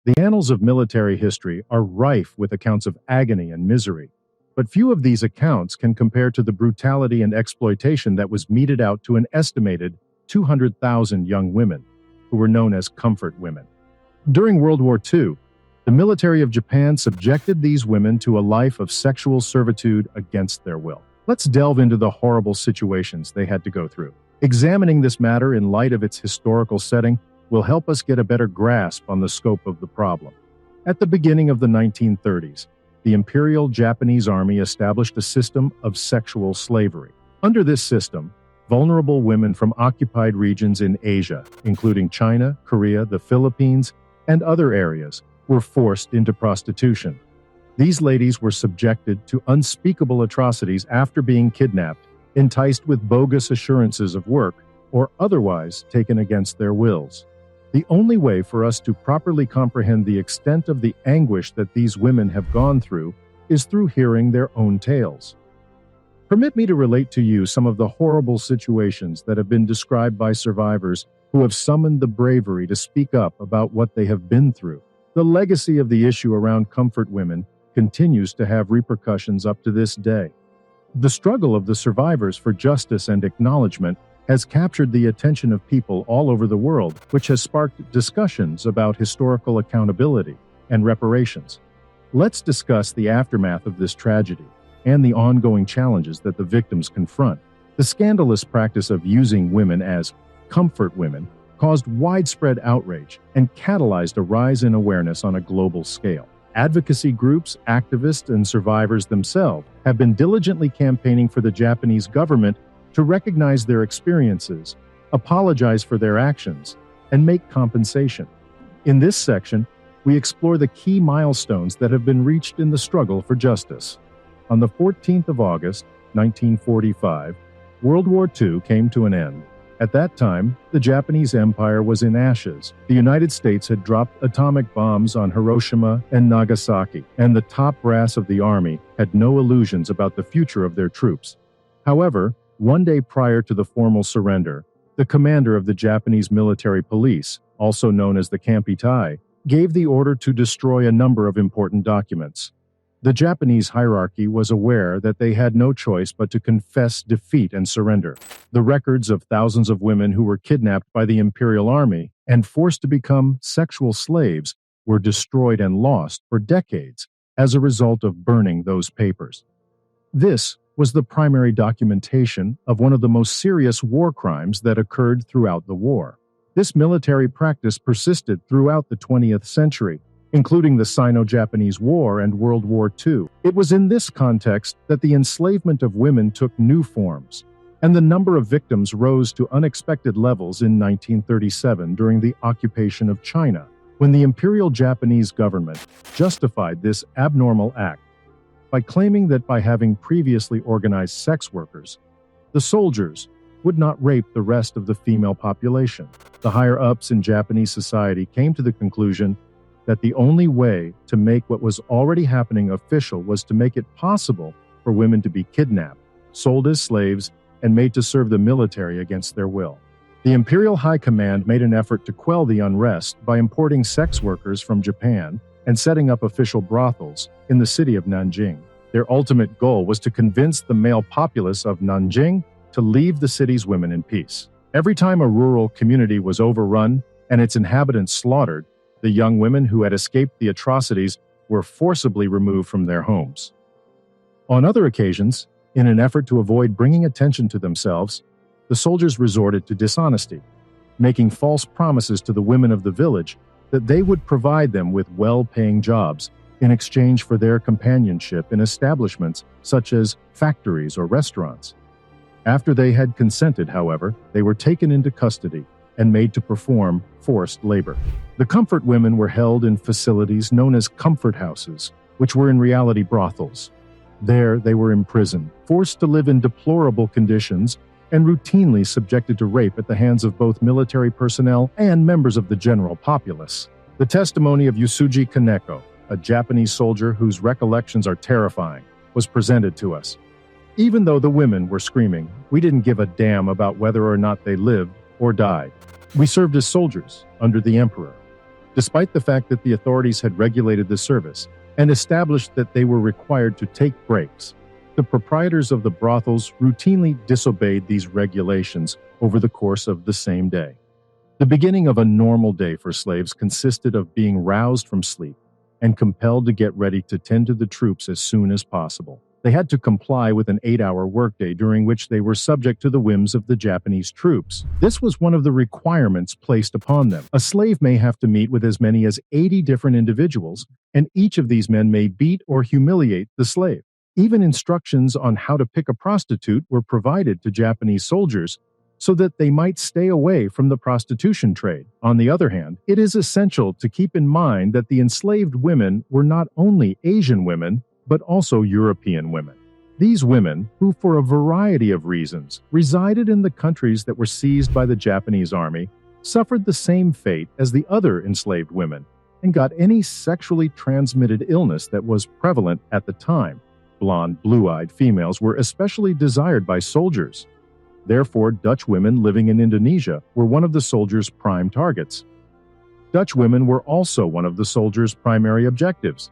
The annals of military history are rife with accounts of agony and misery, but few of these accounts can compare to the brutality and exploitation that was meted out to an estimated 200,000 young women, who were known as comfort women. During World War II, the military of Japan subjected these women to a life of sexual servitude against their will. Let's delve into the horrible situations they had to go through. Examining this matter in light of its historical setting will help us get a better grasp on the scope of the problem. At the beginning of the 1930s, the Imperial Japanese Army established a system of sexual slavery. Under this system, vulnerable women from occupied regions in Asia, including China, Korea, the Philippines, and other areas, were forced into prostitution. These ladies were subjected to unspeakable atrocities after being kidnapped, enticed with bogus assurances of work, or otherwise taken against their wills. The only way for us to properly comprehend the extent of the anguish that these women have gone through is through hearing their own tales. Permit me to relate to you some of the horrible situations that have been described by survivors who have summoned the bravery to speak up about what they have been through. The legacy of the issue around comfort women continues to have repercussions up to this day. The struggle of the survivors for justice and acknowledgement has captured the attention of people all over the world, which has sparked discussions about historical accountability and reparations. Let's discuss the aftermath of this tragedy and the ongoing challenges that the victims confront. The scandalous practice of using women as comfort women caused widespread outrage and catalyzed a rise in awareness on a global scale. Advocacy groups, activists, and survivors themselves have been diligently campaigning for the Japanese government to recognize their experiences, apologize for their actions, and make compensation. In this section, we explore the key milestones that have been reached in the struggle for justice. On the 14th of August, 1945, World War II came to an end. At that time, the Japanese Empire was in ashes. The United States had dropped atomic bombs on Hiroshima and Nagasaki, and the top brass of the army had no illusions about the future of their troops. However, one day prior to the formal surrender, the commander of the Japanese military police, also known as the Kampitai, gave the order to destroy a number of important documents. The Japanese hierarchy was aware that they had no choice but to confess defeat and surrender. The records of thousands of women who were kidnapped by the Imperial Army and forced to become sexual slaves were destroyed and lost for decades as a result of burning those papers. This was the primary documentation of one of the most serious war crimes that occurred throughout the war. This military practice persisted throughout the 20th century, including the Sino-Japanese War and World War II. It was in this context that the enslavement of women took new forms, and the number of victims rose to unexpected levels in 1937 during the occupation of China, when the Imperial Japanese government justified this abnormal act by claiming that by having previously organized sex workers, the soldiers would not rape the rest of the female population. The higher-ups in Japanese society came to the conclusion that the only way to make what was already happening official was to make it possible for women to be kidnapped, sold as slaves, and made to serve the military against their will. The Imperial High Command made an effort to quell the unrest by importing sex workers from Japan and setting up official brothels in the city of Nanjing. Their ultimate goal was to convince the male populace of Nanjing to leave the city's women in peace. Every time a rural community was overrun and its inhabitants slaughtered, the young women who had escaped the atrocities were forcibly removed from their homes. On other occasions, in an effort to avoid bringing attention to themselves, the soldiers resorted to dishonesty, making false promises to the women of the village that they would provide them with well-paying jobs in exchange for their companionship in establishments such as factories or restaurants. After they had consented, however, they were taken into custody and made to perform forced labor. The comfort women were held in facilities known as comfort houses, which were in reality brothels. There they were imprisoned, forced to live in deplorable conditions, and routinely subjected to rape at the hands of both military personnel and members of the general populace. The testimony of Yusuji Kaneko, a Japanese soldier whose recollections are terrifying, was presented to us. Even though the women were screaming, we didn't give a damn about whether or not they lived or died. We served as soldiers under the emperor. despite the fact that the authorities had regulated the service and established that they were required to take breaks. The proprietors of the brothels routinely disobeyed these regulations over the course of the same day. The beginning of a normal day for slaves consisted of being roused from sleep and compelled to get ready to tend to the troops as soon as possible. They had to comply with an 8-hour workday during which they were subject to the whims of the Japanese troops. This was one of the requirements placed upon them. A slave may have to meet with as many as 80 different individuals, and each of these men may beat or humiliate the slave. Even instructions on how to pick a prostitute were provided to Japanese soldiers so that they might stay away from the prostitution trade. On the other hand, it is essential to keep in mind that the enslaved women were not only Asian women, but also European women. These women, who for a variety of reasons resided in the countries that were seized by the Japanese army, suffered the same fate as the other enslaved women and got any sexually transmitted illness that was prevalent at the time. Blonde, blue-eyed females were especially desired by soldiers. Therefore, Dutch women living in Indonesia were one of the soldiers' prime targets. Dutch women were also one of the soldiers' primary objectives.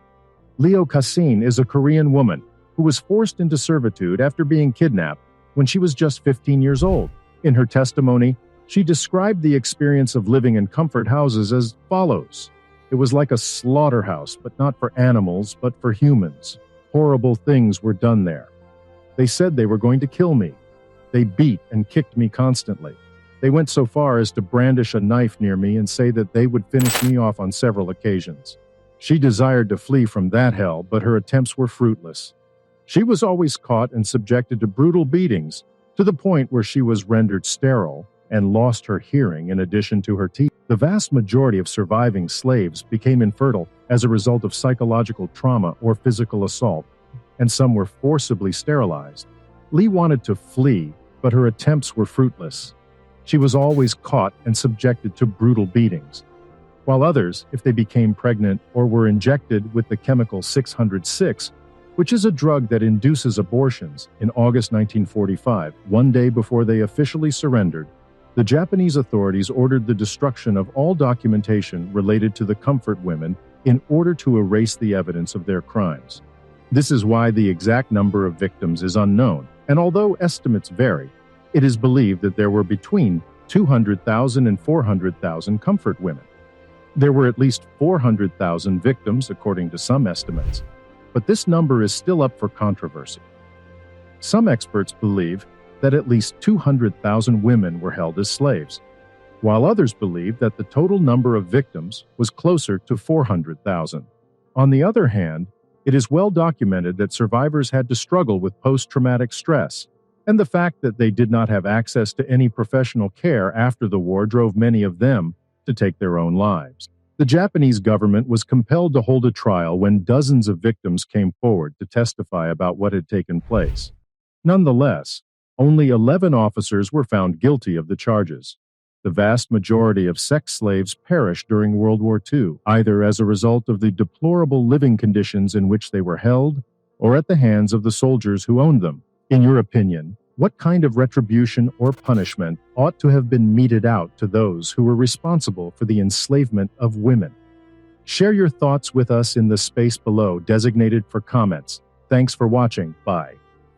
Leo Kassin is a Korean woman who was forced into servitude after being kidnapped when she was just 15 years old. In her testimony, she described the experience of living in comfort houses as follows. It was like a slaughterhouse, but not for animals, but for humans. Horrible things were done there. They said they were going to kill me. They beat and kicked me constantly. They went so far as to brandish a knife near me and say that they would finish me off on several occasions. She desired to flee from that hell, but her attempts were fruitless. She was always caught and subjected to brutal beatings, to the point where she was rendered sterile and lost her hearing in addition to her teeth. The vast majority of surviving slaves became infertile as a result of psychological trauma or physical assault, and some were forcibly sterilized. Lee wanted to flee, but her attempts were fruitless. She was always caught and subjected to brutal beatings, while others, if they became pregnant or were injected with the chemical 606, which is a drug that induces abortions, in August 1945, one day before they officially surrendered, the Japanese authorities ordered the destruction of all documentation related to the comfort women in order to erase the evidence of their crimes. This is why the exact number of victims is unknown, and although estimates vary, it is believed that there were between 200,000 and 400,000 comfort women. There were at least 400,000 victims, according to some estimates, but this number is still up for controversy. Some experts believe that at least 200,000 women were held as slaves, while others believe that the total number of victims was closer to 400,000. On the other hand, it is well documented that survivors had to struggle with post-traumatic stress, and the fact that they did not have access to any professional care after the war drove many of them to take their own lives. The Japanese government was compelled to hold a trial when dozens of victims came forward to testify about what had taken place. Nonetheless, only 11 officers were found guilty of the charges. The vast majority of sex slaves perished during World War II, either as a result of the deplorable living conditions in which they were held or at the hands of the soldiers who owned them. In your opinion, what kind of retribution or punishment ought to have been meted out to those who were responsible for the enslavement of women? Share your thoughts with us in the space below designated for comments. Thanks for watching. Bye.